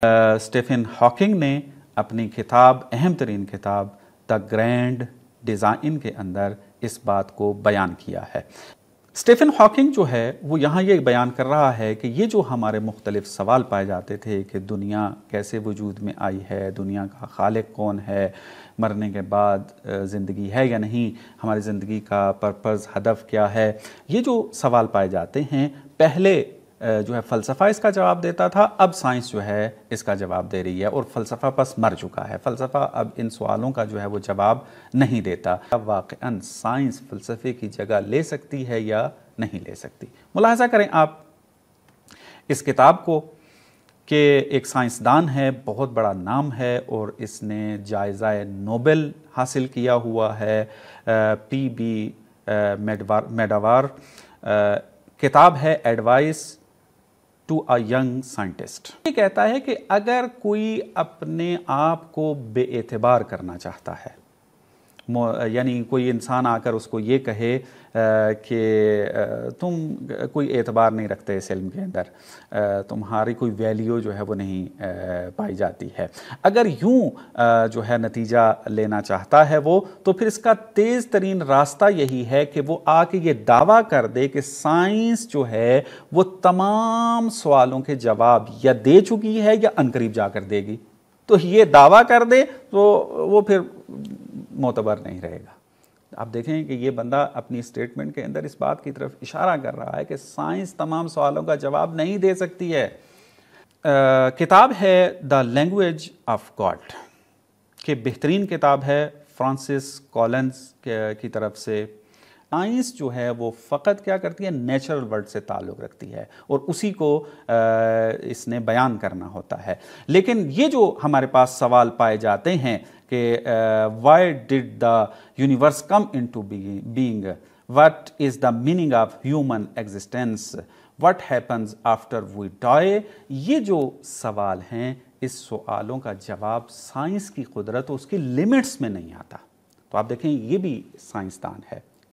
Stephen Hawking نے اپنی کتاب اہم ترین کتاب دا گرینڈ ڈیزائن کے اندر اس بات کو بیان کیا ہے۔ اسٹیفن ہاکنگ جو ہے وہ یہاں یہ بیان کر رہا ہے کہ یہ جو ہمارے مختلف سوال پائے جاتے تھے کہ دنیا کیسے وجود میں آئی ہے، دنیا کا خالق کون ہے، مرنے کے بعد زندگی ہے یا نہیں، ہماری زندگی کا پرپز ہدف کیا ہے، یہ جو سوال پائے جاتے ہیں پہلے جو ہے فلسفہ اس کا جواب دیتا تھا، اب سائنس جو ہے اس کا جواب دے رہی ہے اور فلسفہ پس مر چکا ہے۔ فلسفہ اب ان سوالوں کا جو ہے وہ جواب نہیں دیتا۔ اب واقعاً سائنس فلسفے کی جگہ لے سکتی ہے یا نہیں لے سکتی؟ ملاحظہ کریں آپ اس کتاب کو کہ ایک سائنسدان ہے، بہت بڑا نام ہے اور اس نے جائزہ نوبل حاصل کیا ہوا ہے، پی بی میڈاوار، کتاب ہے advice to a young scientist. یہ کہتا ہے کہ اگر کوئی اپنے آپ کو بے اعتبار کرنا چاہتا ہے، یعنی کوئی انسان آ کر اس کو یہ کہے کہ تم کوئی اعتبار نہیں رکھتے اس علم کے اندر، تمہاری کوئی ویلیو جو ہے وہ نہیں پائی جاتی ہے، اگر یوں جو ہے نتیجہ لینا چاہتا ہے وہ، تو پھر اس کا تیز ترین راستہ یہی ہے کہ وہ آ کے یہ دعویٰ کر دے کہ سائنس جو ہے وہ تمام سوالوں کے جواب یا دے چکی ہے یا عنقریب جا کر دے گی۔ تو یہ دعویٰ کر دے تو وہ پھر معتبر نہیں رہے گا۔ آپ دیکھیں کہ یہ بندہ اپنی سٹیٹمنٹ کے اندر اس بات کی طرف اشارہ کر رہا ہے کہ سائنس تمام سوالوں کا جواب نہیں دے سکتی ہے۔ کتاب ہے دا لینگویج آف گاڈ، کہ بہترین کتاب ہے فرانسس کولنز کی طرف سے۔ سائنس جو ہے وہ فقط کیا کرتی ہے، نیچرل ورلڈ سے تعلق رکھتی ہے اور اسی کو اس نے بیان کرنا ہوتا ہے۔ لیکن یہ جو ہمارے پاس سوال پائے جاتے ہیں کہ why did the universe come into being, what is the meaning of human existence, what happens after we die, یہ جو سوال ہیں اس سوالوں کا جواب سائنس کی قدرت اور اس کی لمٹس میں نہیں آتا۔ تو آپ دیکھیں یہ بھی سائنسدان ہے۔